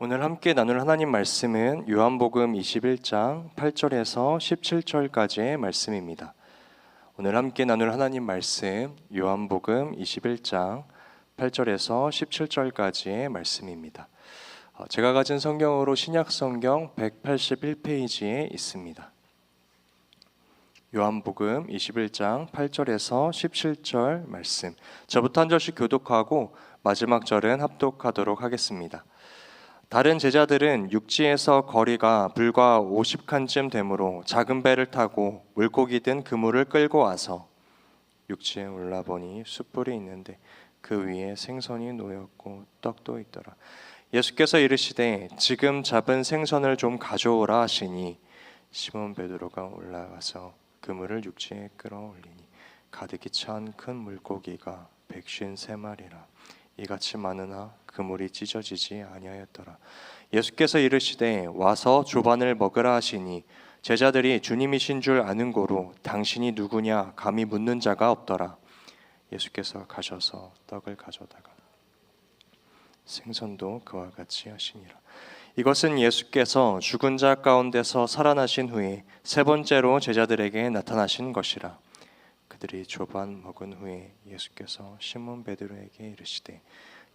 오늘 함께 나눌 하나님 말씀은 요한복음 21장 8절에서 17절까지의 말씀입니다. 오늘 함께 나눌 하나님 말씀 요한복음 21장 8절에서 17절까지의 말씀입니다. 제가 가진 성경으로 신약성경 181페이지에 있습니다. 요한복음 21장 8절에서 17절 말씀, 저부터 한 절씩 교독하고 마지막 절은 합독하도록 하겠습니다. 다른 제자들은 육지에서 거리가 불과 50칸쯤 되므로 작은 배를 타고 물고기 든 그물을 끌고 와서 육지에 올라보니 숯불이 있는데 그 위에 생선이 놓였고 떡도 있더라. 예수께서 이르시되 지금 잡은 생선을 좀 가져오라 하시니 시몬 베드로가 올라가서 그물을 육지에 끌어올리니 가득히 찬 큰 물고기가 153마리라. 이같이 많으나 그물이 찢어지지 아니하였더라. 예수께서 이르시되 와서 조반을 먹으라 하시니 제자들이 주님이신 줄 아는 고로 당신이 누구냐 감히 묻는 자가 없더라. 예수께서 가셔서 떡을 가져다가 생선도 그와 같이 하시니라. 이것은 예수께서 죽은 자 가운데서 살아나신 후에 세 번째로 제자들에게 나타나신 것이라. 그들이 조반 먹은 후에 예수께서 시몬 베드로에게 이르시되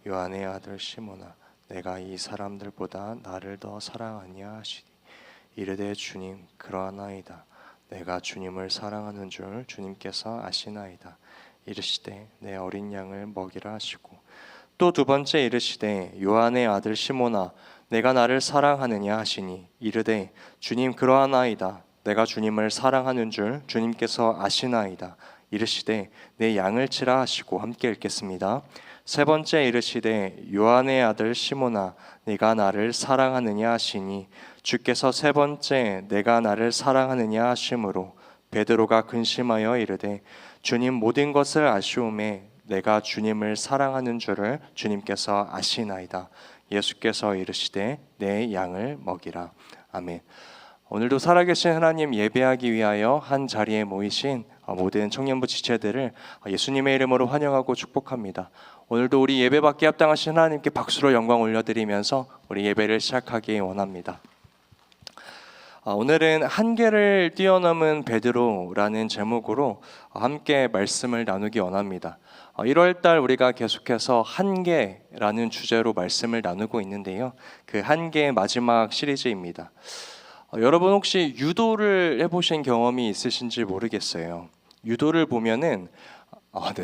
요한의 아들 시몬아 내가 이 사람들보다 나를 더 사랑하냐 하시니 이르되 주님 그러하나이다. 내가 주님을 사랑하는 줄 주님께서 아시나이다. 이르시되 내 어린 양을 먹이라 하시고 또 두 번째 이르시되 요한의 아들 시몬아 내가 나를 사랑하느냐 하시니 이르되 주님 그러하나이다. 내가 주님을 사랑하는 줄 주님께서 아시나이다. 이르시되 내 양을 치라 하시고 함께 읽겠습니다. 세 번째 이르시되 요한의 아들 시몬아 네가 나를 사랑하느냐 하시니 주께서 세 번째 내가 나를 사랑하느냐 하심으로 베드로가 근심하여 이르되 주님 모든 것을 아시오매 내가 주님을 사랑하는 줄을 주님께서 아시나이다. 예수께서 이르시되 내 양을 먹이라. 아멘. 오늘도 살아계신 하나님 예배하기 위하여 한 자리에 모이신 모든 청년부 지체들을 예수님의 이름으로 환영하고 축복합니다. 오늘도 우리 예배받기 합당하신 하나님께 박수로 영광 올려드리면서 우리 예배를 시작하기 원합니다. 오늘은 한계를 뛰어넘은 베드로라는 제목으로 함께 말씀을 나누기 원합니다. 1월달 우리가 계속해서 한계라는 주제로 말씀을 나누고 있는데요. 그 한계의 마지막 시리즈입니다. 여러분 혹시 유도를 해보신 경험이 있으신지 모르겠어요. 유도를 보면은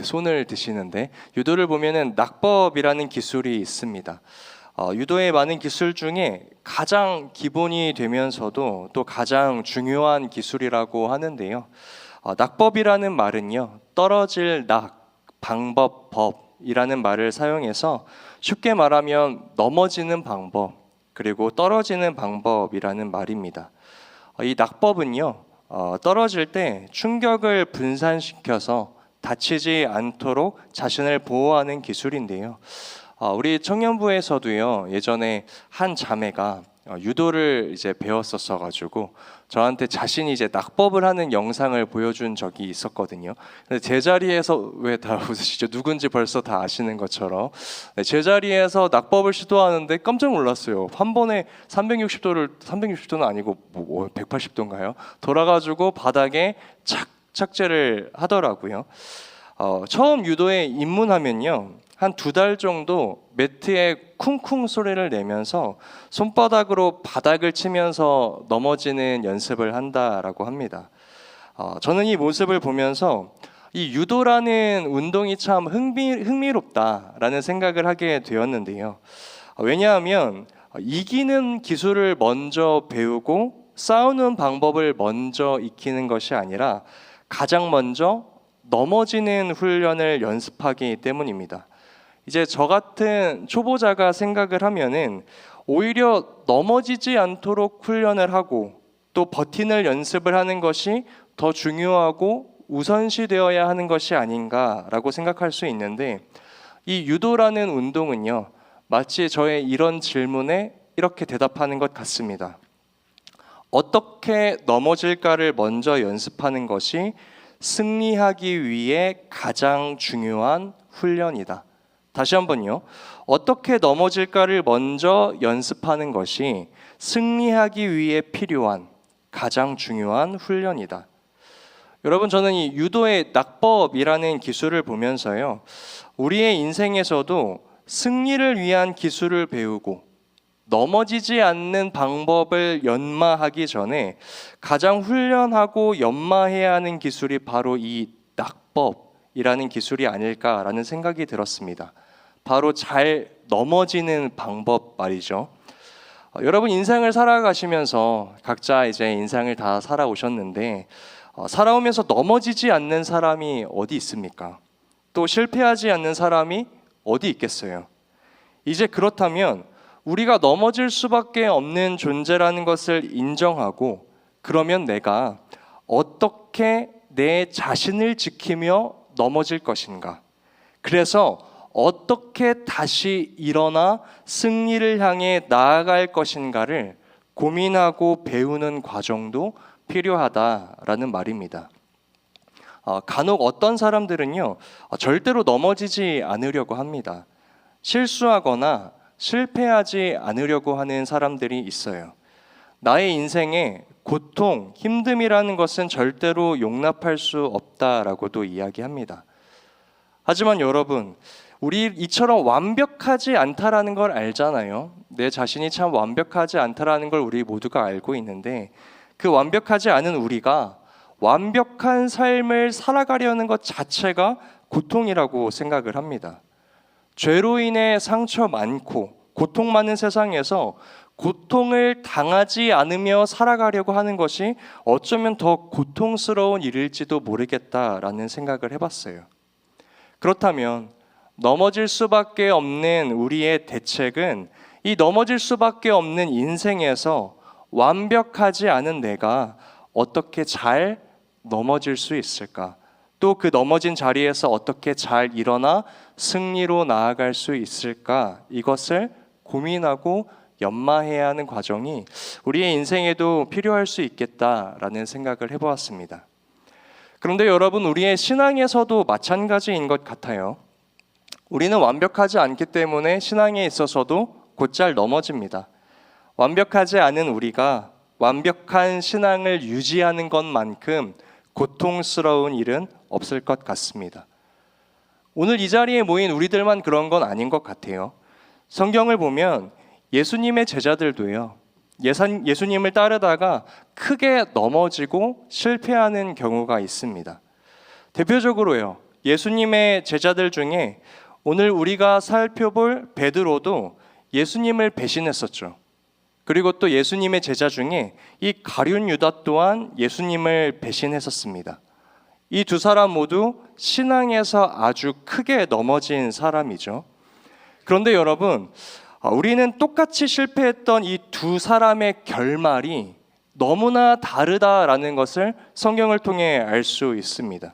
손을 드시는데 유도를 보면은 낙법이라는 기술이 있습니다. 유도의 많은 기술 중에 가장 기본이 되면서도 또 가장 중요한 기술이라고 하는데요. 낙법이라는 말은요, 떨어질 낙, 방법, 법이라는 말을 사용해서 쉽게 말하면 넘어지는 방법, 그리고 떨어지는 방법이라는 말입니다. 이 낙법은요, 떨어질 때 충격을 분산시켜서 다치지 않도록 자신을 보호하는 기술인데요. 우리 청년부에서도요, 예전에 한 자매가 유도를 이제 배웠었어 가지고 저한테 자신이 이제 낙법을 하는 영상을 보여준 적이 있었거든요. 근데 제 자리에서 왜 다 웃으시죠? 누군지 벌써 다 아시는 것처럼 제 자리에서 낙법을 시도하는데 깜짝 놀랐어요. 한 번에 360도는 아니고 180도인가요? 돌아가지고 바닥에 착지를 하더라고요. 처음 유도에 입문하면요, 한 2달 정도 매트에 쿵쿵 소리를 내면서 손바닥으로 바닥을 치면서 넘어지는 연습을 한다라고 합니다. 저는 이 모습을 보면서 이 유도라는 운동이 참 흥미롭다라는 생각을 하게 되었는데요. 왜냐하면 이기는 기술을 먼저 배우고 싸우는 방법을 먼저 익히는 것이 아니라 가장 먼저 넘어지는 훈련을 연습하기 때문입니다. 이제 저 같은 초보자가 생각을 하면은 오히려 넘어지지 않도록 훈련을 하고 또 버티는 연습을 하는 것이 더 중요하고 우선시되어야 하는 것이 아닌가라고 생각할 수 있는데, 이 유도라는 운동은요, 마치 저의 이런 질문에 이렇게 대답하는 것 같습니다. 어떻게 넘어질까를 먼저 연습하는 것이 승리하기 위해 가장 중요한 훈련이다. 다시 한번요. 어떻게 넘어질까를 먼저 연습하는 것이 승리하기 위해 필요한 가장 중요한 훈련이다. 여러분, 저는 이 유도의 낙법이라는 기술을 보면서요, 우리의 인생에서도 승리를 위한 기술을 배우고 넘어지지 않는 방법을 연마하기 전에 가장 훈련하고 연마해야 하는 기술이 바로 이 낙법이라는 기술이 아닐까라는 생각이 들었습니다. 바로 잘 넘어지는 방법 말이죠. 여러분, 인생을 살아가시면서 각자 이제 인생을 다 살아오셨는데 살아오면서 넘어지지 않는 사람이 어디 있습니까? 또 실패하지 않는 사람이 어디 있겠어요? 이제 그렇다면 우리가 넘어질 수밖에 없는 존재라는 것을 인정하고, 그러면 내가 어떻게 내 자신을 지키며 넘어질 것인가? 그래서 어떻게 다시 일어나 승리를 향해 나아갈 것인가를 고민하고 배우는 과정도 필요하다라는 말입니다. 간혹 어떤 사람들은요, 절대로 넘어지지 않으려고 합니다. 실수하거나 실패하지 않으려고 하는 사람들이 있어요. 나의 인생에 고통, 힘듦이라는 것은 절대로 용납할 수 없다라고도 이야기합니다. 하지만 여러분, 우리 이처럼 완벽하지 않다라는 걸 알잖아요. 내 자신이 참 완벽하지 않다라는 걸 우리 모두가 알고 있는데, 그 완벽하지 않은 우리가 완벽한 삶을 살아가려는 것 자체가 고통이라고 생각을 합니다. 죄로 인해 상처 많고 고통 많은 세상에서 고통을 당하지 않으며 살아가려고 하는 것이 어쩌면 더 고통스러운 일일지도 모르겠다라는 생각을 해봤어요. 그렇다면 넘어질 수밖에 없는 우리의 대책은 이 넘어질 수밖에 없는 인생에서 완벽하지 않은 내가 어떻게 잘 넘어질 수 있을까? 또 그 넘어진 자리에서 어떻게 잘 일어나 승리로 나아갈 수 있을까? 이것을 고민하고 연마해야 하는 과정이 우리의 인생에도 필요할 수 있겠다라는 생각을 해보았습니다. 그런데 여러분, 우리의 신앙에서도 마찬가지인 것 같아요. 우리는 완벽하지 않기 때문에 신앙에 있어서도 곧잘 넘어집니다. 완벽하지 않은 우리가 완벽한 신앙을 유지하는 것만큼 고통스러운 일은 없을 것 같습니다. 오늘 이 자리에 모인 우리들만 그런 건 아닌 것 같아요. 성경을 보면 예수님의 제자들도요, 예수님을 따르다가 크게 넘어지고 실패하는 경우가 있습니다. 대표적으로요, 예수님의 제자들 중에 오늘 우리가 살펴볼 베드로도 예수님을 배신했었죠. 그리고 또 예수님의 제자 중에 이 가룟 유다 또한 예수님을 배신했었습니다. 이 두 사람 모두 신앙에서 아주 크게 넘어진 사람이죠. 그런데 여러분, 우리는 똑같이 실패했던 이 두 사람의 결말이 너무나 다르다라는 것을 성경을 통해 알 수 있습니다.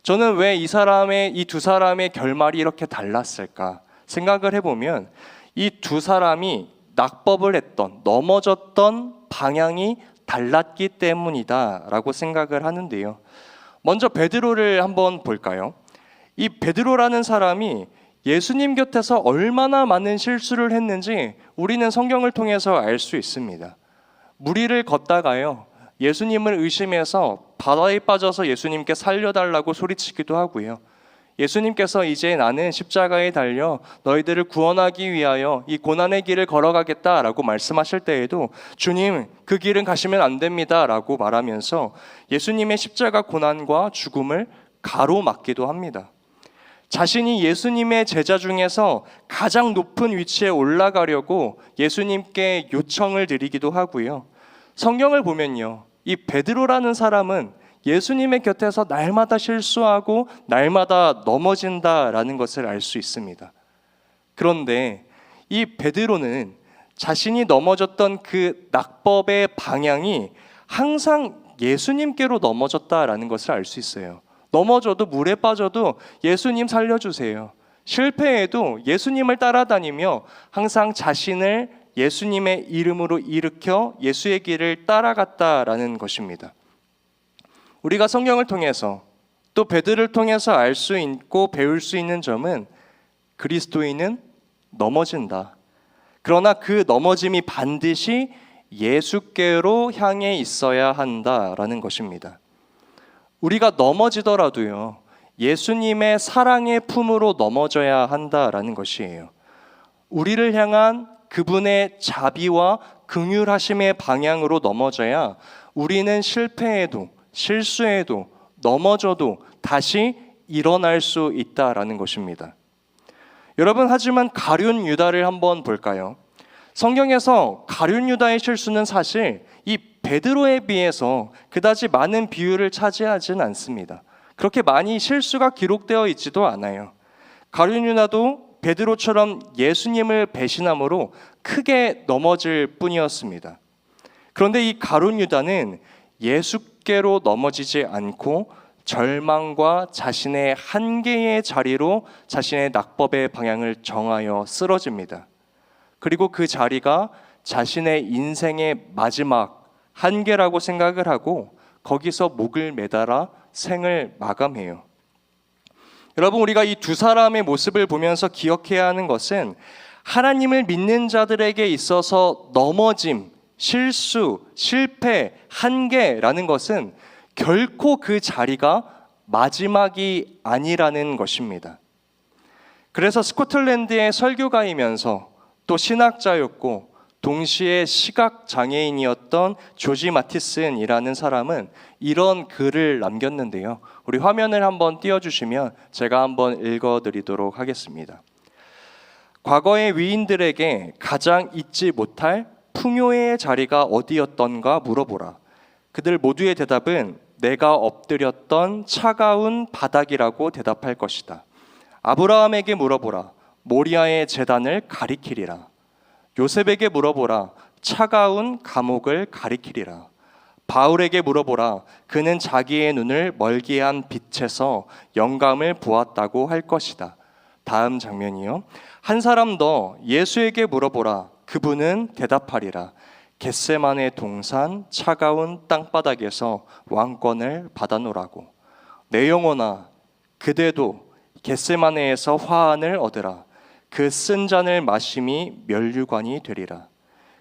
저는 왜 이 두 사람의 결말이 이렇게 달랐을까 생각을 해보면, 이 두 사람이 낙법을 했던, 넘어졌던 방향이 달랐기 때문이다라고 생각을 하는데요. 먼저 베드로를 한번 볼까요? 이 베드로라는 사람이 예수님 곁에서 얼마나 많은 실수를 했는지 우리는 성경을 통해서 알 수 있습니다. 무리를 걷다가요, 예수님을 의심해서 바다에 빠져서 예수님께 살려달라고 소리치기도 하고요. 예수님께서 이제 나는 십자가에 달려 너희들을 구원하기 위하여 이 고난의 길을 걸어가겠다라고 말씀하실 때에도 주님, 그 길은 가시면 안 됩니다 라고 말하면서 예수님의 십자가 고난과 죽음을 가로막기도 합니다. 자신이 예수님의 제자 중에서 가장 높은 위치에 올라가려고 예수님께 요청을 드리기도 하고요. 성경을 보면요, 이 베드로라는 사람은 예수님의 곁에서 날마다 실수하고 날마다 넘어진다라는 것을 알 수 있습니다. 그런데 이 베드로는 자신이 넘어졌던 그 낙법의 방향이 항상 예수님께로 넘어졌다라는 것을 알 수 있어요. 넘어져도 물에 빠져도 예수님 살려주세요. 실패해도 예수님을 따라다니며 항상 자신을 예수님의 이름으로 일으켜 예수의 길을 따라갔다라는 것입니다. 우리가 성경을 통해서 또 베드로를 통해서 알 수 있고 배울 수 있는 점은 그리스도인은 넘어진다. 그러나 그 넘어짐이 반드시 예수께로 향해 있어야 한다라는 것입니다. 우리가 넘어지더라도요, 예수님의 사랑의 품으로 넘어져야 한다라는 것이에요. 우리를 향한 그분의 자비와 긍휼하심의 방향으로 넘어져야 우리는 실패해도 실수해도 넘어져도 다시 일어날 수 있다라는 것입니다. 여러분, 하지만 가룟 유다를 한번 볼까요? 성경에서 가룟 유다의 실수는 사실 이 베드로에 비해서 그다지 많은 비율을 차지하진 않습니다. 그렇게 많이 실수가 기록되어 있지도 않아요. 가룟 유다도 베드로처럼 예수님을 배신함으로 크게 넘어질 뿐이었습니다. 그런데 이 가룟 유다는 예수께로 넘어지지 않고 절망과 자신의 한계의 자리로 자신의 낙법의 방향을 정하여 쓰러집니다. 그리고 그 자리가 자신의 인생의 마지막 한계라고 생각을 하고 거기서 목을 매달아 생을 마감해요. 여러분, 우리가 이 두 사람의 모습을 보면서 기억해야 하는 것은 하나님을 믿는 자들에게 있어서 넘어짐, 실수, 실패, 한계라는 것은 결코 그 자리가 마지막이 아니라는 것입니다. 그래서 스코틀랜드의 설교가이면서 또 신학자였고 동시에 시각장애인이었던 조지 마티슨이라는 사람은 이런 글을 남겼는데요. 우리 화면을 한번 띄워주시면 제가 한번 읽어드리도록 하겠습니다. 과거의 위인들에게 가장 잊지 못할 풍요의 자리가 어디였던가 물어보라. 그들 모두의 대답은 내가 엎드렸던 차가운 바닥이라고 대답할 것이다. 아브라함에게 물어보라. 모리아의 제단을 가리키리라. 요셉에게 물어보라. 차가운 감옥을 가리키리라. 바울에게 물어보라. 그는 자기의 눈을 멀게한 빛에서 영감을 보았다고 할 것이다. 다음 장면이요. 한 사람 더 예수에게 물어보라. 그분은 대답하리라. 겟세마네 동산 차가운 땅바닥에서 왕권을 받아노라고. 내 영혼아, 그대도 겟세마네에서 화환을 얻으라. 그 쓴 잔을 마심이 면류관이 되리라.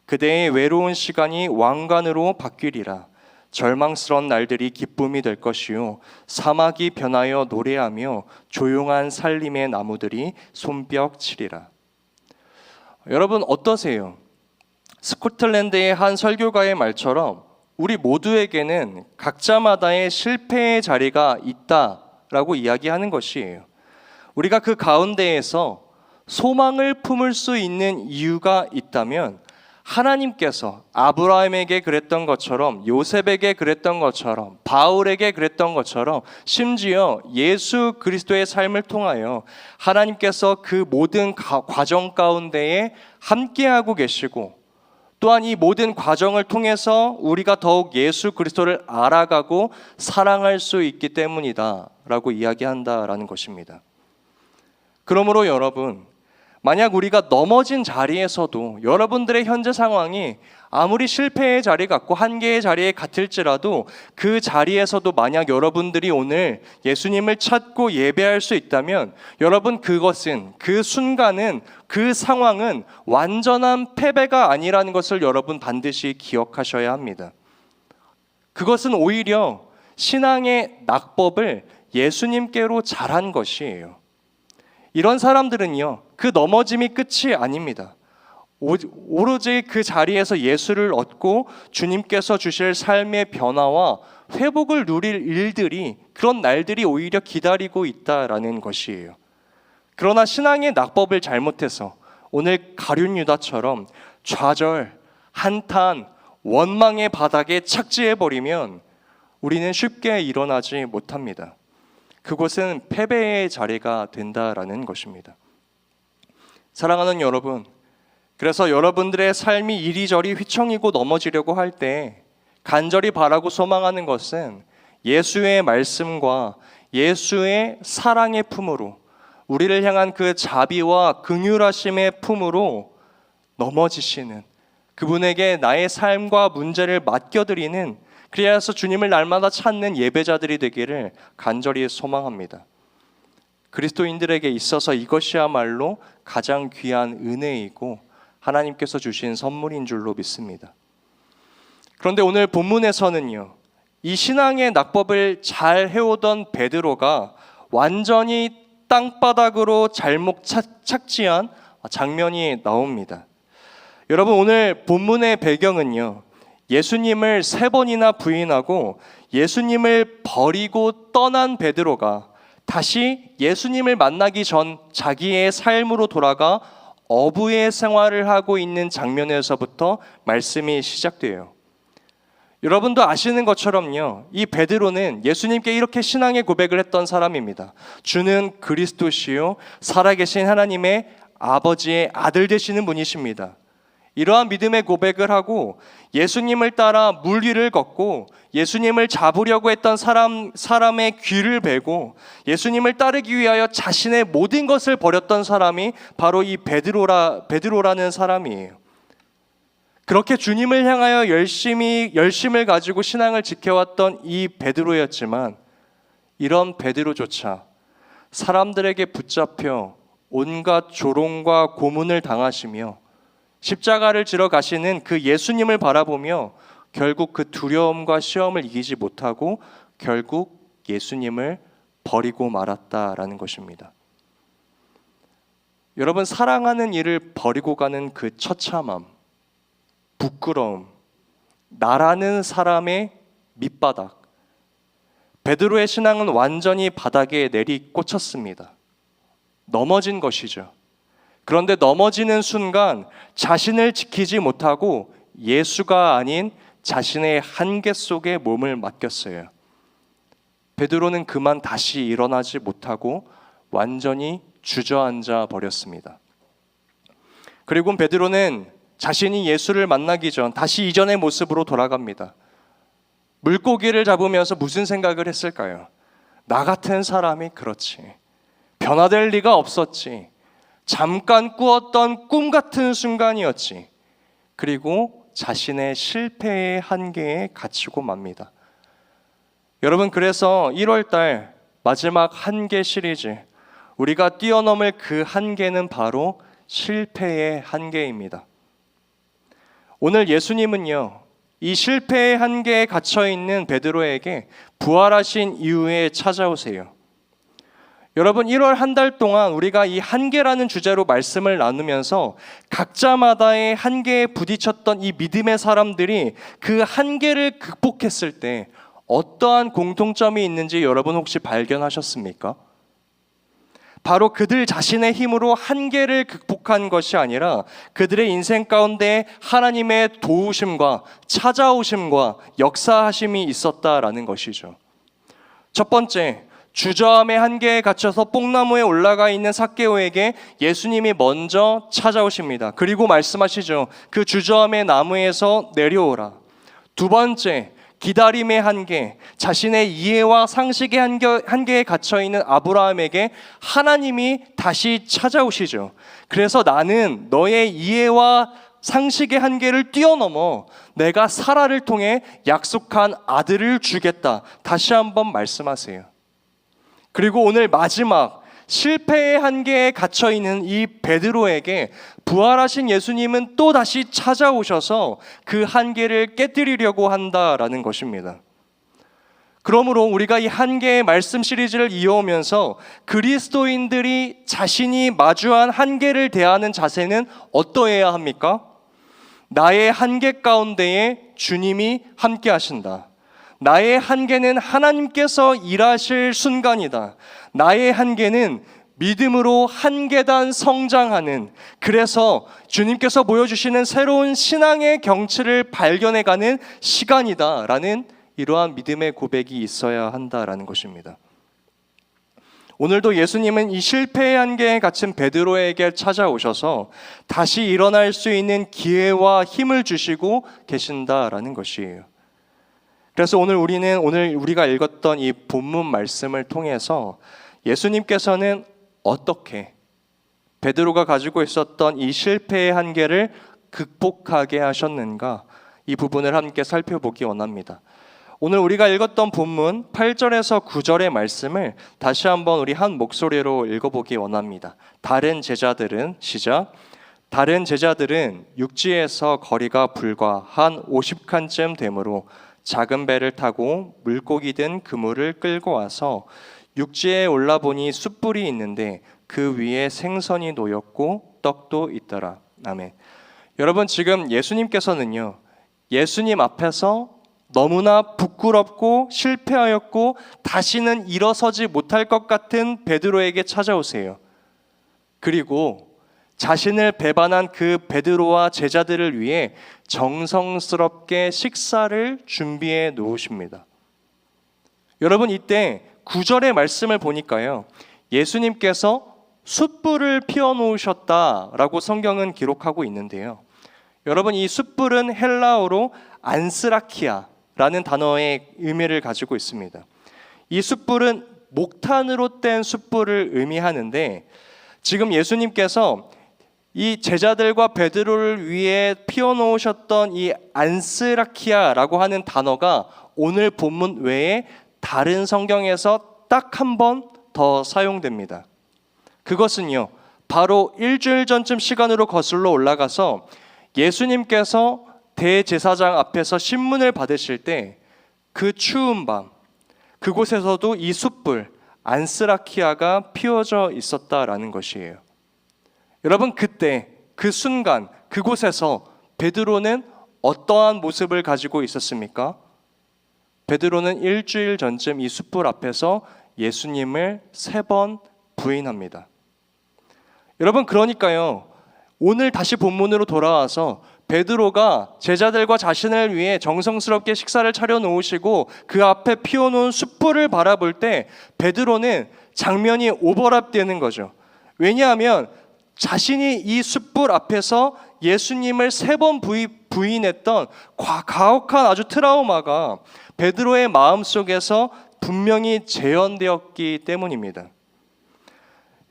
그대의 외로운 시간이 왕관으로 바뀌리라. 절망스러운 날들이 기쁨이 될 것이요 사막이 변하여 노래하며 조용한 살림의 나무들이 손뼉 치리라. 여러분, 어떠세요? 스코틀랜드의 한 설교가의 말처럼 우리 모두에게는 각자마다의 실패의 자리가 있다라고 이야기하는 것이에요. 우리가 그 가운데에서 소망을 품을 수 있는 이유가 있다면 하나님께서 아브라함에게 그랬던 것처럼, 요셉에게 그랬던 것처럼, 바울에게 그랬던 것처럼, 심지어 예수 그리스도의 삶을 통하여 하나님께서 그 모든 과정 가운데에 함께하고 계시고, 또한 이 모든 과정을 통해서 우리가 더욱 예수 그리스도를 알아가고 사랑할 수 있기 때문이다 라고 이야기한다라는 것입니다. 그러므로 여러분, 만약 우리가 넘어진 자리에서도 여러분들의 현재 상황이 아무리 실패의 자리 같고 한계의 자리에 같을지라도 그 자리에서도 만약 여러분들이 오늘 예수님을 찾고 예배할 수 있다면 여러분, 그것은, 그 순간은, 그 상황은 완전한 패배가 아니라는 것을 여러분 반드시 기억하셔야 합니다. 그것은 오히려 신앙의 낙법을 예수님께로 잘한 것이에요. 이런 사람들은요, 그 넘어짐이 끝이 아닙니다. 오로지 그 자리에서 예수를 얻고 주님께서 주실 삶의 변화와 회복을 누릴 일들이, 그런 날들이 오히려 기다리고 있다라는 것이에요. 그러나 신앙의 낙법을 잘못해서 오늘 가룟 유다처럼 좌절, 한탄, 원망의 바닥에 착지해버리면 우리는 쉽게 일어나지 못합니다. 그곳은 패배의 자리가 된다라는 것입니다. 사랑하는 여러분, 그래서 여러분들의 삶이 이리저리 휘청이고 넘어지려고 할 때 간절히 바라고 소망하는 것은 예수의 말씀과 예수의 사랑의 품으로, 우리를 향한 그 자비와 긍휼하심의 품으로 넘어지시는, 그분에게 나의 삶과 문제를 맡겨드리는, 그래서 주님을 날마다 찾는 예배자들이 되기를 간절히 소망합니다. 그리스도인들에게 있어서 이것이야말로 가장 귀한 은혜이고 하나님께서 주신 선물인 줄로 믿습니다. 그런데 오늘 본문에서는요, 이 신앙의 낙법을 잘 해오던 베드로가 완전히 땅바닥으로 잘못 착지한 장면이 나옵니다. 여러분, 오늘 본문의 배경은요, 예수님을 3번이나 부인하고 예수님을 버리고 떠난 베드로가 다시 예수님을 만나기 전 자기의 삶으로 돌아가 어부의 생활을 하고 있는 장면에서부터 말씀이 시작돼요. 여러분도 아시는 것처럼요, 이 베드로는 예수님께 이렇게 신앙의 고백을 했던 사람입니다. 주는 그리스도시요 살아계신 하나님의 아버지의 아들 되시는 분이십니다. 이러한 믿음의 고백을 하고 예수님을 따라 물 위를 걷고 예수님을 잡으려고 했던 사람의 귀를 베고 예수님을 따르기 위하여 자신의 모든 것을 버렸던 사람이 바로 이 베드로라는 사람이에요. 그렇게 주님을 향하여 열심을 가지고 신앙을 지켜왔던 이 베드로였지만, 이런 베드로조차 사람들에게 붙잡혀 온갖 조롱과 고문을 당하시며 십자가를 지러 가시는 그 예수님을 바라보며 결국 그 두려움과 시험을 이기지 못하고 결국 예수님을 버리고 말았다라는 것입니다. 여러분, 사랑하는 이를 버리고 가는 그 처참함, 부끄러움, 나라는 사람의 밑바닥, 베드로의 신앙은 완전히 바닥에 내리꽂혔습니다. 넘어진 것이죠. 그런데 넘어지는 순간 자신을 지키지 못하고 예수가 아닌 자신의 한계 속에 몸을 맡겼어요. 베드로는 그만 다시 일어나지 못하고 완전히 주저앉아 버렸습니다. 그리고 베드로는 자신이 예수를 만나기 전 다시 이전의 모습으로 돌아갑니다. 물고기를 잡으면서 무슨 생각을 했을까요? 나 같은 사람이 그렇지, 변화될 리가 없었지, 잠깐 꾸었던 꿈 같은 순간이었지. 그리고 자신의 실패의 한계에 갇히고 맙니다. 여러분, 그래서 1월달 마지막 한계 시리즈, 우리가 뛰어넘을 그 한계는 바로 실패의 한계입니다. 오늘 예수님은요, 이 실패의 한계에 갇혀있는 베드로에게 부활하신 이후에 찾아오세요. 여러분, 1월 한 달 동안 우리가 이 한계라는 주제로 말씀을 나누면서 각자마다의 한계에 부딪혔던 이 믿음의 사람들이 그 한계를 극복했을 때 어떠한 공통점이 있는지 여러분 혹시 발견하셨습니까? 바로 그들 자신의 힘으로 한계를 극복한 것이 아니라 그들의 인생 가운데 하나님의 도우심과 찾아오심과 역사하심이 있었다라는 것이죠. 첫 번째, 주저함의 한계에 갇혀서 뽕나무에 올라가 있는 삭개오에게 예수님이 먼저 찾아오십니다. 그리고 말씀하시죠. 그 주저함의 나무에서 내려오라. 두 번째, 기다림의 한계, 자신의 이해와 상식의 한계에 갇혀있는 아브라함에게 하나님이 다시 찾아오시죠. 그래서 나는 너의 이해와 상식의 한계를 뛰어넘어 내가 사라를 통해 약속한 아들을 주겠다. 다시 한번 말씀하세요. 그리고 오늘 마지막, 실패의 한계에 갇혀있는 이 베드로에게 부활하신 예수님은 또 다시 찾아오셔서 그 한계를 깨뜨리려고 한다라는 것입니다. 그러므로 우리가 이 한계의 말씀 시리즈를 이어오면서 그리스도인들이 자신이 마주한 한계를 대하는 자세는 어떠해야 합니까? 나의 한계 가운데에 주님이 함께 하신다. 나의 한계는 하나님께서 일하실 순간이다. 나의 한계는 믿음으로 한 계단 성장하는, 그래서 주님께서 보여주시는 새로운 신앙의 경치를 발견해가는 시간이다 라는 이러한 믿음의 고백이 있어야 한다라는 것입니다. 오늘도 예수님은 이 실패의 한계에 갇힌 베드로에게 찾아오셔서 다시 일어날 수 있는 기회와 힘을 주시고 계신다라는 것이에요. 그래서 오늘 우리가 읽었던 이 본문 말씀을 통해서 예수님께서는 어떻게 베드로가 가지고 있었던 이 실패의 한계를 극복하게 하셨는가, 이 부분을 함께 살펴보기 원합니다. 오늘 우리가 읽었던 본문 8절에서 9절의 말씀을 다시 한번 우리 한 목소리로 읽어보기 원합니다. 다른 제자들은 시작. 다른 제자들은 육지에서 거리가 불과 한 50칸쯤 되므로 작은 배를 타고 물고기 든 그물을 끌고 와서 육지에 올라보니 숯불이 있는데 그 위에 생선이 놓였고 떡도 있더라. 아멘. 여러분, 지금 예수님께서는요, 예수님 앞에서 너무나 부끄럽고 실패하였고 다시는 일어서지 못할 것 같은 베드로에게 찾아오세요. 그리고 자신을 배반한 그 베드로와 제자들을 위해 정성스럽게 식사를 준비해 놓으십니다. 여러분, 이때 9절의 말씀을 보니까요, 예수님께서 숯불을 피워 놓으셨다라고 성경은 기록하고 있는데요. 여러분, 이 숯불은 헬라어로 안스라키아라는 단어의 의미를 가지고 있습니다. 이 숯불은 목탄으로 뗀 숯불을 의미하는데, 지금 예수님께서 이 제자들과 베드로를 위해 피워 놓으셨던 이 안스라키아라고 하는 단어가 오늘 본문 외에 다른 성경에서 딱 한 번 더 사용됩니다. 그것은요, 바로 일주일 전쯤 시간으로 거슬러 올라가서 예수님께서 대제사장 앞에서 신문을 받으실 때 그 추운 밤, 그곳에서도 이 숯불 안스라키아가 피워져 있었다라는 것이에요. 여러분, 그때 그 순간 그곳에서 베드로는 어떠한 모습을 가지고 있었습니까? 베드로는 일주일 전쯤 이 숯불 앞에서 예수님을 3번 부인합니다. 여러분, 그러니까요, 오늘 다시 본문으로 돌아와서 베드로가 제자들과 자신을 위해 정성스럽게 식사를 차려 놓으시고 그 앞에 피워놓은 숯불을 바라볼 때 베드로는 장면이 오버랩되는 거죠. 왜냐하면 자신이 이 숯불 앞에서 예수님을 3번 부인했던 가혹한 아주 트라우마가 베드로의 마음속에서 분명히 재현되었기 때문입니다.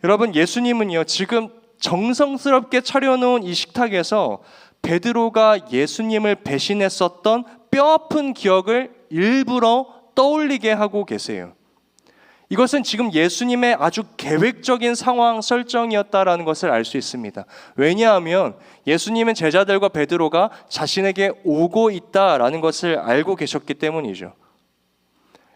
여러분, 예수님은요, 지금 정성스럽게 차려놓은 이 식탁에서 베드로가 예수님을 배신했었던 뼈아픈 기억을 일부러 떠올리게 하고 계세요. 이것은 지금 예수님의 아주 계획적인 상황 설정이었다라는 것을 알 수 있습니다. 왜냐하면 예수님은 제자들과 베드로가 자신에게 오고 있다라는 것을 알고 계셨기 때문이죠.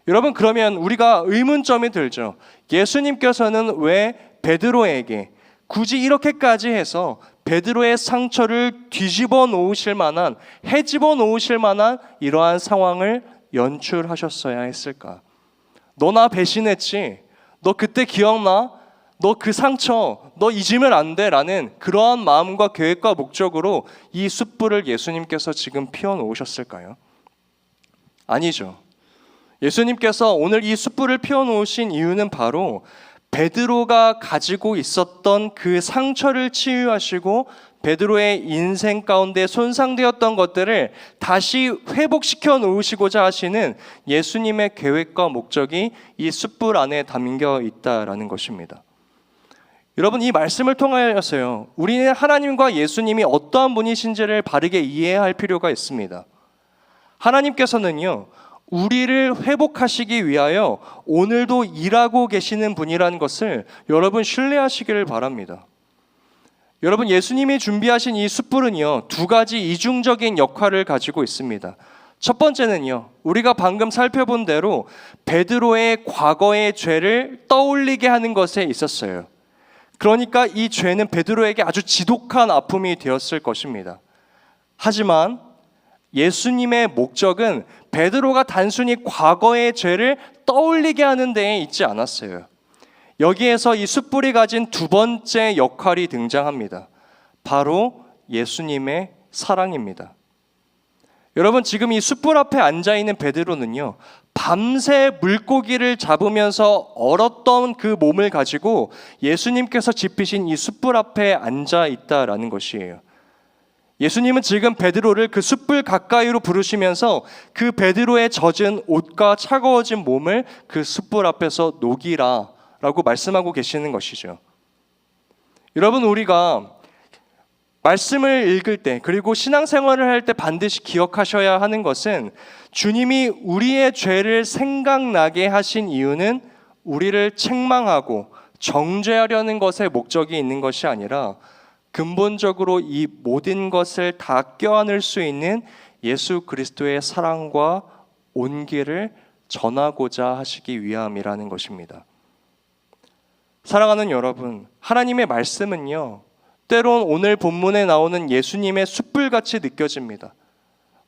여러분, 그러면 우리가 의문점이 들죠. 예수님께서는 왜 베드로에게 굳이 이렇게까지 해서 베드로의 상처를 뒤집어 놓으실 만한, 헤집어 놓으실 만한 이러한 상황을 연출하셨어야 했을까? 너 나 배신했지? 너 그때 기억나? 너 그 상처, 너 잊으면 안 돼 라는 그러한 마음과 계획과 목적으로 이 숯불을 예수님께서 지금 피워 놓으셨을까요? 아니죠. 예수님께서 오늘 이 숯불을 피워 놓으신 이유는 바로 베드로가 가지고 있었던 그 상처를 치유하시고 베드로의 인생 가운데 손상되었던 것들을 다시 회복시켜 놓으시고자 하시는 예수님의 계획과 목적이 이 숯불 안에 담겨 있다라는 것입니다. 여러분, 이 말씀을 통하여서요, 우리는 하나님과 예수님이 어떠한 분이신지를 바르게 이해할 필요가 있습니다. 하나님께서는요, 우리를 회복하시기 위하여 오늘도 일하고 계시는 분이라는 것을 여러분 신뢰하시기를 바랍니다. 여러분, 예수님이 준비하신 이 숯불은요, 2가지 이중적인 역할을 가지고 있습니다. 첫 번째는요, 우리가 방금 살펴본 대로 베드로의 과거의 죄를 떠올리게 하는 것에 있었어요. 그러니까 이 죄는 베드로에게 아주 지독한 아픔이 되었을 것입니다. 하지만 예수님의 목적은 베드로가 단순히 과거의 죄를 떠올리게 하는 데에 있지 않았어요. 여기에서 이 숯불이 가진 2번째 역할이 등장합니다. 바로 예수님의 사랑입니다. 여러분, 지금 이 숯불 앞에 앉아있는 베드로는요, 밤새 물고기를 잡으면서 얼었던 그 몸을 가지고 예수님께서 지피신 이 숯불 앞에 앉아있다라는 것이에요. 예수님은 지금 베드로를 그 숯불 가까이로 부르시면서 그 베드로의 젖은 옷과 차가워진 몸을 그 숯불 앞에서 녹이라 라고 말씀하고 계시는 것이죠. 여러분, 우리가 말씀을 읽을 때 그리고 신앙생활을 할 때 반드시 기억하셔야 하는 것은 주님이 우리의 죄를 생각나게 하신 이유는 우리를 책망하고 정죄하려는 것에 목적이 있는 것이 아니라 근본적으로 이 모든 것을 다 껴안을 수 있는 예수 그리스도의 사랑과 온기를 전하고자 하시기 위함이라는 것입니다. 사랑하는 여러분, 하나님의 말씀은요, 때론 오늘 본문에 나오는 예수님의 숯불같이 느껴집니다.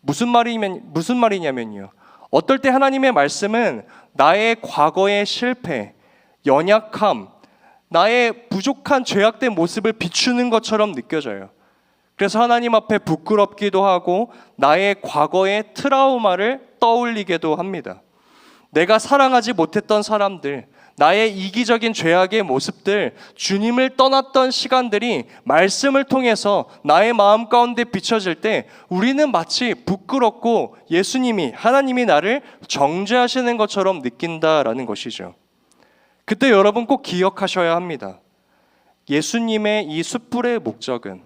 무슨 말이냐면요, 어떨 때 하나님의 말씀은 나의 과거의 실패, 연약함, 나의 부족한 죄악된 모습을 비추는 것처럼 느껴져요. 그래서 하나님 앞에 부끄럽기도 하고 나의 과거의 트라우마를 떠올리게도 합니다. 내가 사랑하지 못했던 사람들, 나의 이기적인 죄악의 모습들, 주님을 떠났던 시간들이 말씀을 통해서 나의 마음 가운데 비춰질 때 우리는 마치 부끄럽고 예수님이, 하나님이 나를 정죄하시는 것처럼 느낀다라는 것이죠. 그때 여러분 꼭 기억하셔야 합니다. 예수님의 이 숯불의 목적은,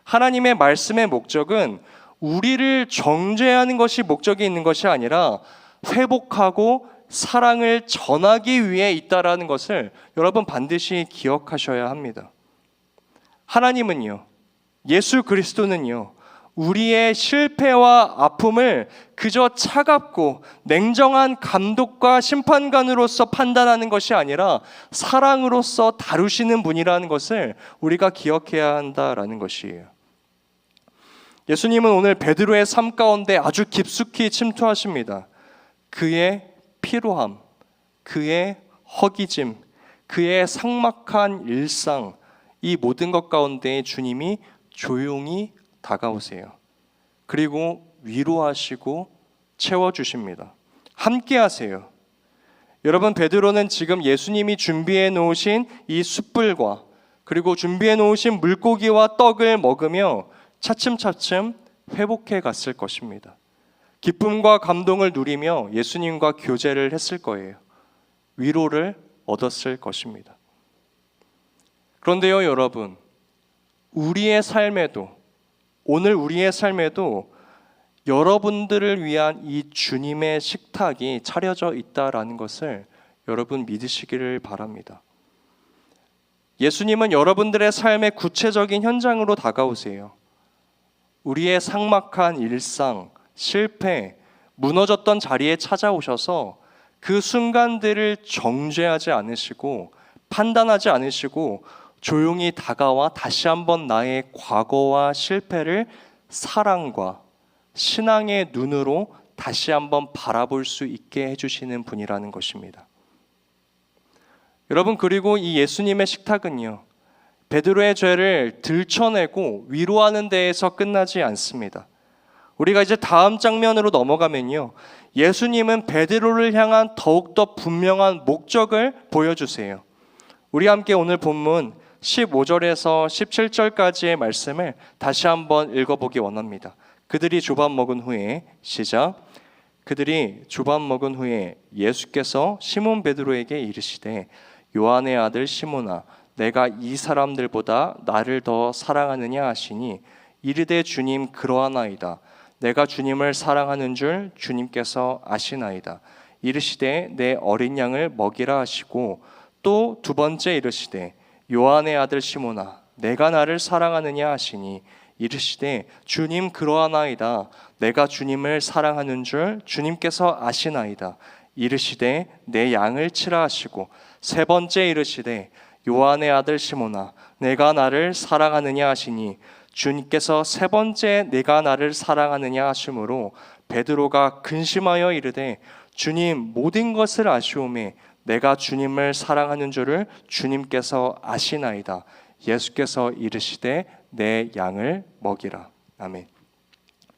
하나님의 말씀의 목적은 우리를 정죄하는 것이 목적이 있는 것이 아니라 회복하고 사랑을 전하기 위해 있다라는 것을 여러분 반드시 기억하셔야 합니다. 하나님은요, 예수 그리스도는요, 우리의 실패와 아픔을 그저 차갑고 냉정한 감독과 심판관으로서 판단하는 것이 아니라 사랑으로서 다루시는 분이라는 것을 우리가 기억해야 한다라는 것이에요. 예수님은 오늘 베드로의 삶 가운데 아주 깊숙이 침투하십니다. 그의 피로함, 그의 허기짐, 그의 삭막한 일상, 이 모든 것 가운데 주님이 조용히 다가오세요. 그리고 위로하시고 채워주십니다. 함께 하세요. 여러분, 베드로는 지금 예수님이 준비해 놓으신 이 숯불과 그리고 준비해 놓으신 물고기와 떡을 먹으며 차츰차츰 회복해 갔을 것입니다. 기쁨과 감동을 누리며 예수님과 교제를 했을 거예요. 위로를 얻었을 것입니다. 그런데요, 여러분, 우리의 삶에도, 오늘 우리의 삶에도 여러분들을 위한 이 주님의 식탁이 차려져 있다라는 것을 여러분 믿으시기를 바랍니다. 예수님은 여러분들의 삶의 구체적인 현장으로 다가오세요. 우리의 삭막한 일상, 실패, 무너졌던 자리에 찾아오셔서 그 순간들을 정죄하지 않으시고 판단하지 않으시고 조용히 다가와 다시 한번 나의 과거와 실패를 사랑과 신앙의 눈으로 다시 한번 바라볼 수 있게 해주시는 분이라는 것입니다. 여러분, 그리고 이 예수님의 식탁은요, 베드로의 죄를 들춰내고 위로하는 데에서 끝나지 않습니다. 우리가 이제 다음 장면으로 넘어가면요, 예수님은 베드로를 향한 더욱더 분명한 목적을 보여주세요. 우리 함께 오늘 본문 15절에서 17절까지의 말씀을 다시 한번 읽어보기 원합니다. 그들이 조밥 먹은 후에, 시작. 그들이 조밥 먹은 후에 예수께서 시몬 베드로에게 이르시되, 요한의 아들 시몬아, 내가 이 사람들보다 나를 더 사랑하느냐 하시니, 이르되 주님 그러하나이다. 내가 주님을 사랑하는 줄 주님께서 아시나이다. 이르시되 내 어린 양을 먹이라 하시고, 또 두 번째 이르시되 요한의 아들 시몬아, 내가 나를 사랑하느냐 하시니, 이르시되 주님 그러하나이다. 내가 주님을 사랑하는 줄 주님께서 아시나이다. 이르시되 내 양을 치라 하시고, 세 번째 이르시되 요한의 아들 시몬아, 내가 나를 사랑하느냐 하시니, 주님께서 세 번째 내가 나를 사랑하느냐 하심으로 베드로가 근심하여 이르되, 주님 모든 것을 아시오매 내가 주님을 사랑하는 줄을 주님께서 아시나이다. 예수께서 이르시되 내 양을 먹이라. 아멘.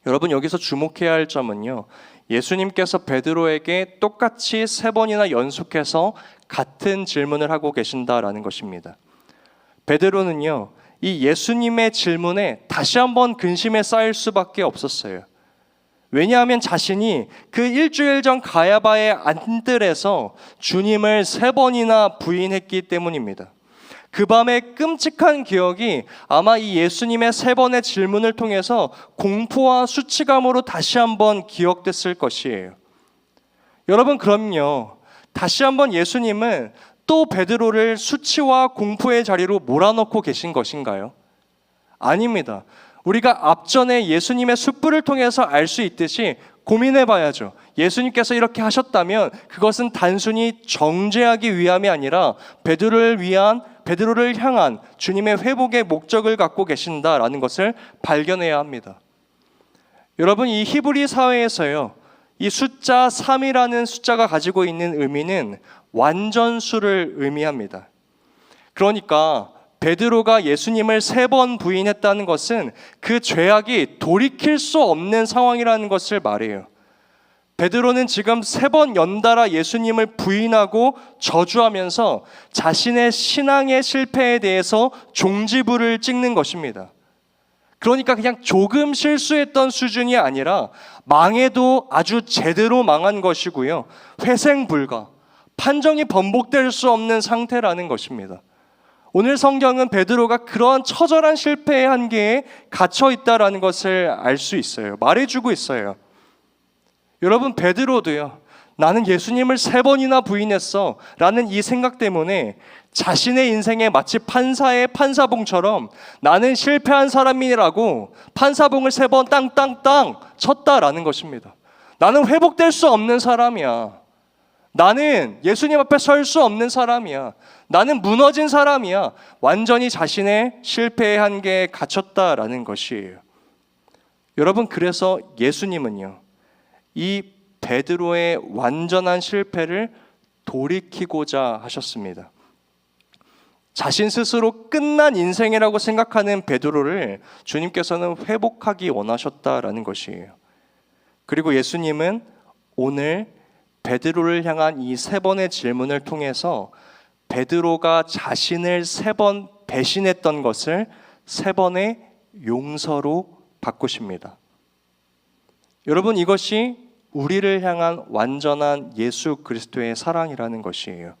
여러분, 여기서 주목해야 할 점은요, 예수님께서 베드로에게 똑같이 세 번이나 연속해서 같은 질문을 하고 계신다라는 것입니다. 베드로는요, 이 예수님의 질문에 다시 한번 근심에 쌓일 수밖에 없었어요. 왜냐하면 자신이 그 일주일 전 가야바의 안뜰에서 주님을 세 번이나 부인했기 때문입니다. 그 밤의 끔찍한 기억이 아마 이 예수님의 3번의 질문을 통해서 공포와 수치감으로 다시 한번 기억됐을 것이에요. 여러분, 그럼요, 다시 한번 예수님은 또 베드로를 수치와 공포의 자리로 몰아넣고 계신 것인가요? 아닙니다. 우리가 앞전에 예수님의 숯불을 통해서 알 수 있듯이 고민해 봐야죠. 예수님께서 이렇게 하셨다면 그것은 단순히 정죄하기 위함이 아니라 베드로를 향한 주님의 회복의 목적을 갖고 계신다라는 것을 발견해야 합니다. 여러분, 이 히브리 사회에서요, 이 숫자 3이라는 숫자가 가지고 있는 의미는 완전수를 의미합니다. 그러니까 베드로가 예수님을 3번 부인했다는 것은 그 죄악이 돌이킬 수 없는 상황이라는 것을 말해요. 베드로는 지금 3번 연달아 예수님을 부인하고 저주하면서 자신의 신앙의 실패에 대해서 종지부를 찍는 것입니다. 그러니까 그냥 조금 실수했던 수준이 아니라 망해도 아주 제대로 망한 것이고요, 회생 불가, 판정이 번복될 수 없는 상태라는 것입니다. 오늘 성경은 베드로가 그러한 처절한 실패의 한계에 갇혀 있다라는 것을 알 수 있어요. 말해주고 있어요. 여러분, 베드로도요, 나는 예수님을 3번이나 부인했어 라는 이 생각 때문에 자신의 인생에 마치 판사의 판사봉처럼 나는 실패한 사람이라고 판사봉을 3번 땅땅땅 쳤다라는 것입니다. 나는 회복될 수 없는 사람이야. 나는 예수님 앞에 설 수 없는 사람이야. 나는 무너진 사람이야. 완전히 자신의 실패의 한계에 갇혔다라는 것이에요. 여러분, 그래서 예수님은요, 이 베드로의 완전한 실패를 돌이키고자 하셨습니다. 자신 스스로 끝난 인생이라고 생각하는 베드로를 주님께서는 회복하기 원하셨다라는 것이에요. 그리고 예수님은 오늘 베드로를 향한 이 3번의 질문을 통해서 베드로가 자신을 3번 배신했던 것을 3번의 용서로 바꾸십니다. 여러분, 이것이 우리를 향한 완전한 예수 그리스도의 사랑이라는 것이에요.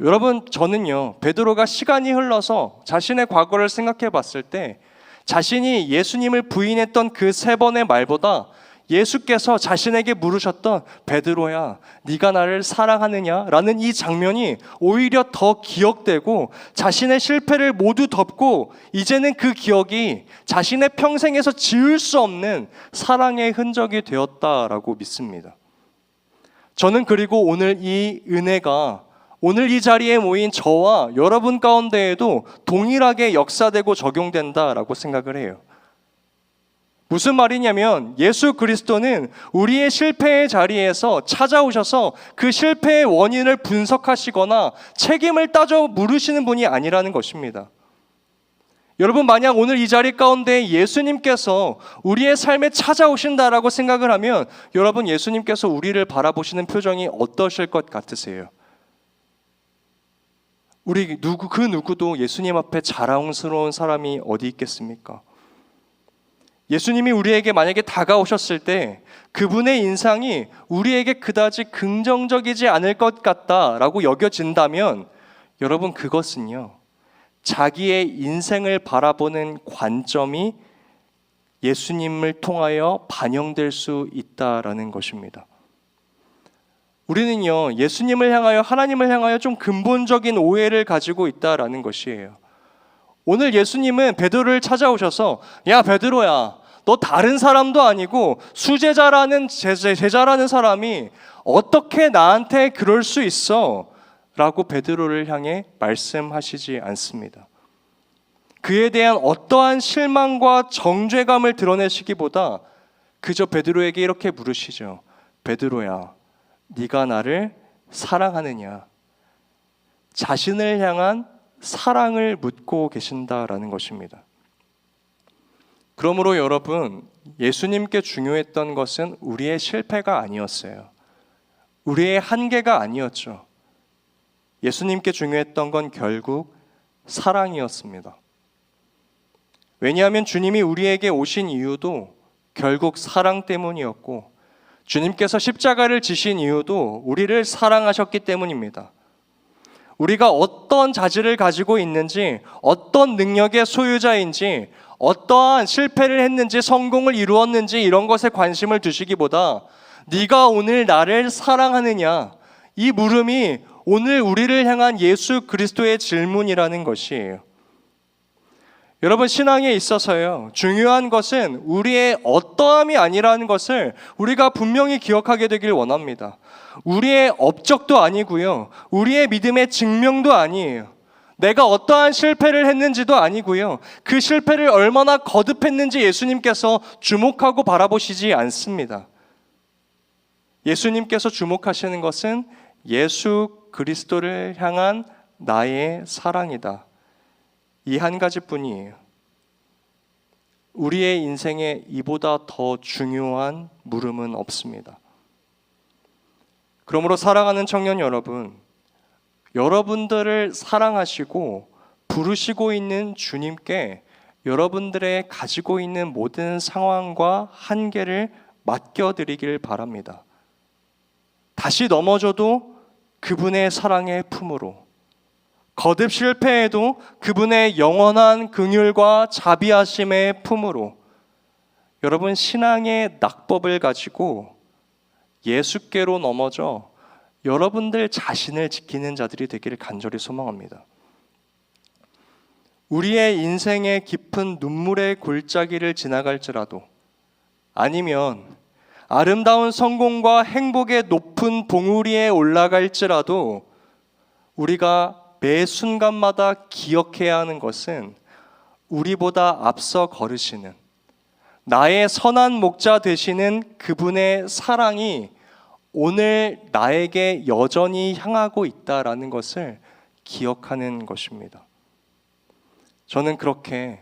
여러분, 저는요, 베드로가 시간이 흘러서 자신의 과거를 생각해 봤을 때 자신이 예수님을 부인했던 그 3번의 말보다 예수께서 자신에게 물으셨던 베드로야, 네가 나를 사랑하느냐? 라는 이 장면이 오히려 더 기억되고 자신의 실패를 모두 덮고 이제는 그 기억이 자신의 평생에서 지울 수 없는 사랑의 흔적이 되었다라고 믿습니다. 저는 그리고 오늘 이 은혜가 오늘 이 자리에 모인 저와 여러분 가운데에도 동일하게 역사되고 적용된다라고 생각을 해요. 무슨 말이냐면 예수 그리스도는 우리의 실패의 자리에서 찾아오셔서 그 실패의 원인을 분석하시거나 책임을 따져 물으시는 분이 아니라는 것입니다. 여러분, 만약 오늘 이 자리 가운데 예수님께서 우리의 삶에 찾아오신다라고 생각을 하면 여러분, 예수님께서 우리를 바라보시는 표정이 어떠실 것 같으세요? 우리 그 누구도 예수님 앞에 자랑스러운 사람이 어디 있겠습니까? 예수님이 우리에게 만약에 다가오셨을 때 그분의 인상이 우리에게 그다지 긍정적이지 않을 것 같다라고 여겨진다면 여러분, 그것은요, 자기의 인생을 바라보는 관점이 예수님을 통하여 반영될 수 있다라는 것입니다. 우리는요, 예수님을 향하여, 하나님을 향하여 좀 근본적인 오해를 가지고 있다라는 것이에요. 오늘 예수님은 베드로를 찾아오셔서 야, 베드로야, 너 다른 사람도 아니고 수제자라는 제자라는 사람이 어떻게 나한테 그럴 수 있어? 라고 베드로를 향해 말씀하시지 않습니다. 그에 대한 어떠한 실망과 정죄감을 드러내시기보다 그저 베드로에게 이렇게 물으시죠. 베드로야, 네가 나를 사랑하느냐? 자신을 향한 사랑을 묻고 계신다라는 것입니다. 그러므로 여러분, 예수님께 중요했던 것은 우리의 실패가 아니었어요. 우리의 한계가 아니었죠. 예수님께 중요했던 건 결국 사랑이었습니다. 왜냐하면 주님이 우리에게 오신 이유도 결국 사랑 때문이었고, 주님께서 십자가를 지신 이유도 우리를 사랑하셨기 때문입니다. 우리가 어떤 자질을 가지고 있는지, 어떤 능력의 소유자인지, 어떠한 실패를 했는지, 성공을 이루었는지 이런 것에 관심을 두시기보다 네가 오늘 나를 사랑하느냐, 이 물음이 오늘 우리를 향한 예수 그리스도의 질문이라는 것이에요. 여러분, 신앙에 있어서요, 중요한 것은 우리의 어떠함이 아니라는 것을 우리가 분명히 기억하게 되길 원합니다. 우리의 업적도 아니고요, 우리의 믿음의 증명도 아니에요. 내가 어떠한 실패를 했는지도 아니고요, 그 실패를 얼마나 거듭했는지 예수님께서 주목하고 바라보시지 않습니다. 예수님께서 주목하시는 것은 예수 그리스도를 향한 나의 사랑이다. 이 한 가지뿐이에요. 우리의 인생에 이보다 더 중요한 물음은 없습니다. 그러므로 사랑하는 청년 여러분, 여러분들을 사랑하시고 부르시고 있는 주님께 여러분들의 가지고 있는 모든 상황과 한계를 맡겨드리길 바랍니다. 다시 넘어져도 그분의 사랑의 품으로, 거듭 실패해도 그분의 영원한 긍휼과 자비하심의 품으로, 여러분 신앙의 낙법을 가지고 예수께로 넘어져 여러분들 자신을 지키는 자들이 되기를 간절히 소망합니다. 우리의 인생의 깊은 눈물의 골짜기를 지나갈지라도, 아니면 아름다운 성공과 행복의 높은 봉우리에 올라갈지라도 우리가 매 순간마다 기억해야 하는 것은 우리보다 앞서 걸으시는, 나의 선한 목자 되시는 그분의 사랑이 오늘 나에게 여전히 향하고 있다라는 것을 기억하는 것입니다. 저는 그렇게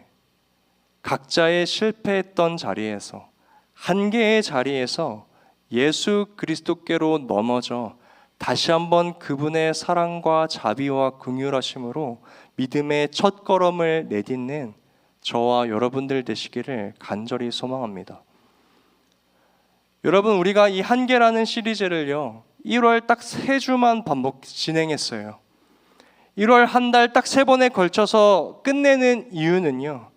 각자의 실패했던 자리에서, 한계의 자리에서 예수 그리스도께로 넘어져 다시 한번 그분의 사랑과 자비와 긍휼하심으로 믿음의 첫걸음을 내딛는 저와 여러분들 되시기를 간절히 소망합니다. 여러분, 우리가 이 한계라는 시리즈를요 1월 딱 3주만 반복 진행했어요. 1월 한 달 딱 3번에 걸쳐서 끝내는 이유는요,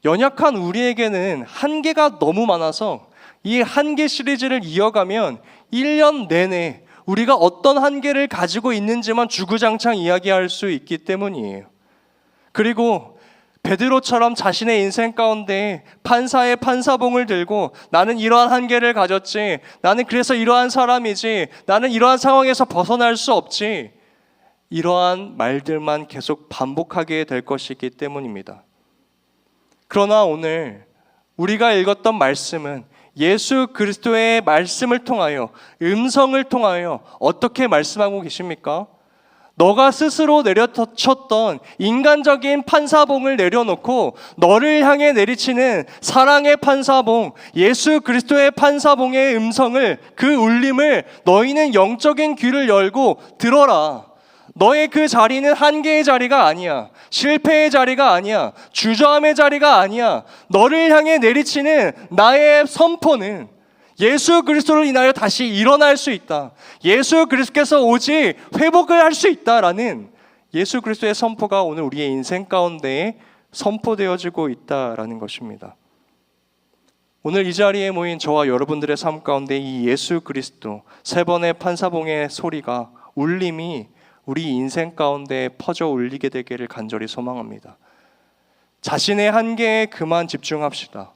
연약한 우리에게는 한계가 너무 많아서 이 한계 시리즈를 이어가면 1년 내내 우리가 어떤 한계를 가지고 있는지만 주구장창 이야기할 수 있기 때문이에요. 그리고 베드로처럼 자신의 인생 가운데 판사의 판사봉을 들고 나는 이러한 한계를 가졌지, 나는 그래서 이러한 사람이지, 나는 이러한 상황에서 벗어날 수 없지, 이러한 말들만 계속 반복하게 될 것이기 때문입니다. 그러나 오늘 우리가 읽었던 말씀은 예수 그리스도의 말씀을 통하여, 음성을 통하여 어떻게 말씀하고 계십니까? 너가 스스로 내려쳤던 인간적인 판사봉을 내려놓고 너를 향해 내리치는 사랑의 판사봉, 예수 그리스도의 판사봉의 음성을, 그 울림을 너희는 영적인 귀를 열고 들어라. 너의 그 자리는 한계의 자리가 아니야, 실패의 자리가 아니야, 주저함의 자리가 아니야. 너를 향해 내리치는 나의 선포는 예수 그리스도를 인하여 다시 일어날 수 있다, 예수 그리스도께서 오직 회복을 할 수 있다라는 예수 그리스도의 선포가 오늘 우리의 인생 가운데 선포되어지고 있다라는 것입니다. 오늘 이 자리에 모인 저와 여러분들의 삶 가운데 이 예수 그리스도 3번의 판사봉의 소리가, 울림이 우리 인생 가운데 퍼져 울리게 되기를 간절히 소망합니다. 자신의 한계에 그만 집중합시다.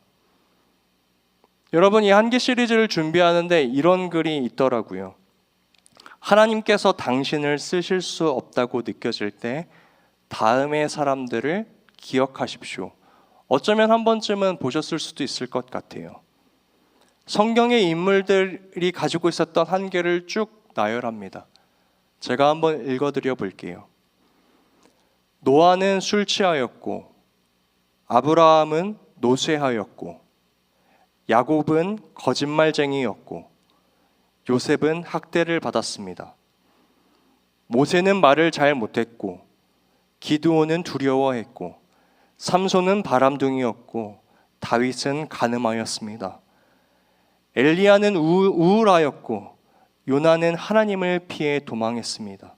여러분, 이 한계 시리즈를 준비하는데 이런 글이 있더라고요. 하나님께서 당신을 쓰실 수 없다고 느껴질 때 다음의 사람들을 기억하십시오. 어쩌면 한 번쯤은 보셨을 수도 있을 것 같아요. 성경의 인물들이 가지고 있었던 한계를 쭉 나열합니다. 제가 한번 읽어드려 볼게요. 노아는 술 취하였고, 아브라함은 노쇠하였고, 야곱은 거짓말쟁이였고, 요셉은 학대를 받았습니다. 모세는 말을 잘 못했고, 기드온은 두려워했고, 삼손은 바람둥이였고, 다윗은 간음하였습니다. 엘리야는 우울하였고, 요나는 하나님을 피해 도망했습니다.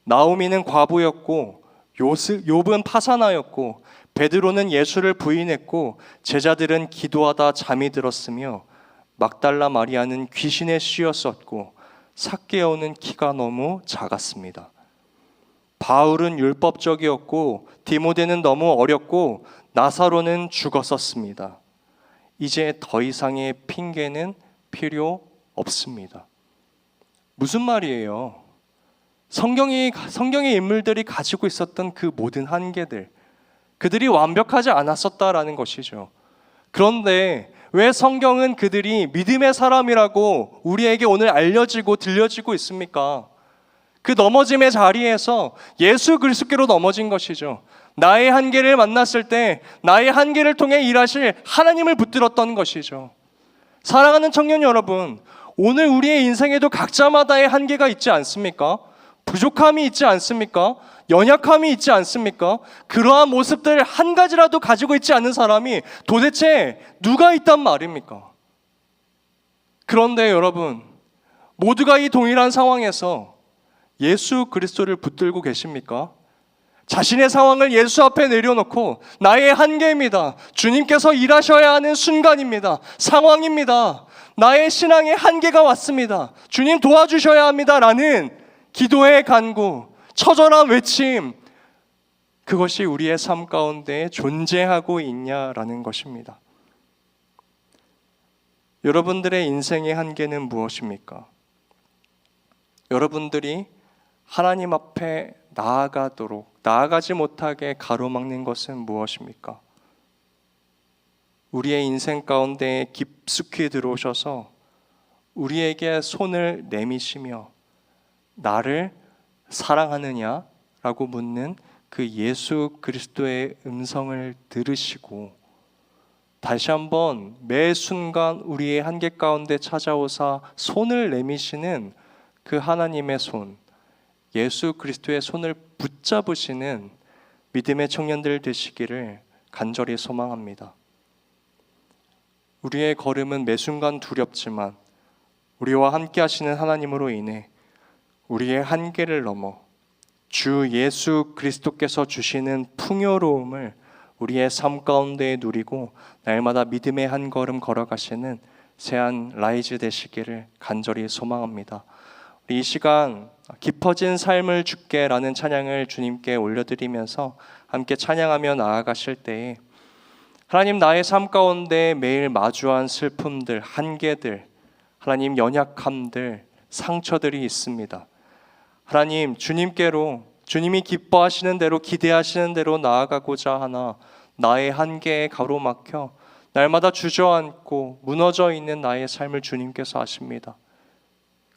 나오미는 과부였고 욥은 파사나였고 베드로는 예수를 부인했고 제자들은 기도하다 잠이 들었으며 막달라 마리아는 귀신에 씌었었고 삭개오는 키가 너무 작았습니다. 바울은 율법적이었고 디모데는 너무 어렸고 나사로는 죽었었습니다. 이제 더 이상의 핑계는 필요 없습니다. 무슨 말이에요? 성경의 인물들이 가지고 있었던 그 모든 한계들, 그들이 완벽하지 않았었다라는 것이죠. 그런데 왜 성경은 그들이 믿음의 사람이라고 우리에게 오늘 알려지고 들려지고 있습니까? 그 넘어짐의 자리에서 예수 그리스도께로 넘어진 것이죠. 나의 한계를 만났을 때 나의 한계를 통해 일하실 하나님을 붙들었던 것이죠. 사랑하는 청년 여러분, 오늘 우리의 인생에도 각자마다의 한계가 있지 않습니까? 부족함이 있지 않습니까? 연약함이 있지 않습니까? 그러한 모습들 한 가지라도 가지고 있지 않은 사람이 도대체 누가 있단 말입니까? 그런데 여러분, 모두가 이 동일한 상황에서 예수 그리스도를 붙들고 계십니까? 자신의 상황을 예수 앞에 내려놓고 나의 한계입니다. 주님께서 일하셔야 하는 순간입니다. 상황입니다. 나의 신앙의 한계가 왔습니다. 주님 도와주셔야 합니다. 라는 기도의 간구, 처절한 외침, 그것이 우리의 삶 가운데 존재하고 있냐라는 것입니다. 여러분들의 인생의 한계는 무엇입니까? 여러분들이 하나님 앞에 나아가지 못하게 가로막는 것은 무엇입니까? 우리의 인생 가운데 깊숙이 들어오셔서 우리에게 손을 내미시며 나를 사랑하느냐라고 묻는 그 예수 그리스도의 음성을 들으시고 다시 한번 매 순간 우리의 한계 가운데 찾아오사 손을 내미시는 그 하나님의 손, 예수 그리스도의 손을 붙잡으시는 믿음의 청년들 되시기를 간절히 소망합니다. 우리의 걸음은 매 순간 두렵지만 우리와 함께 하시는 하나님으로 인해 우리의 한계를 넘어 주 예수 그리스도께서 주시는 풍요로움을 우리의 삶 가운데 누리고 날마다 믿음의 한 걸음 걸어가시는 새한 라이즈 되시기를 간절히 소망합니다. 우리 이 시간 깊어진 삶을 주께라는 찬양을 주님께 올려드리면서 함께 찬양하며 나아가실 때에 하나님, 나의 삶 가운데 매일 마주한 슬픔들, 한계들, 하나님 연약함들, 상처들이 있습니다. 하나님, 주님께로 주님이 기뻐하시는 대로 기대하시는 대로 나아가고자 하나 나의 한계에 가로막혀 날마다 주저앉고 무너져 있는 나의 삶을 주님께서 아십니다.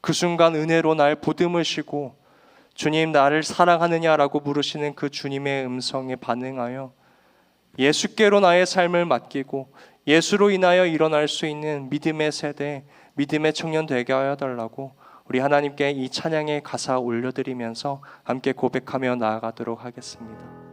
그 순간 은혜로 날 보듬으시고 주님 나를 사랑하느냐라고 물으시는 그 주님의 음성에 반응하여 예수께로 나의 삶을 맡기고 예수로 인하여 일어날 수 있는 믿음의 세대, 믿음의 청년 되게 하여 달라고 우리 하나님께 이 찬양의 가사 올려드리면서 함께 고백하며 나아가도록 하겠습니다.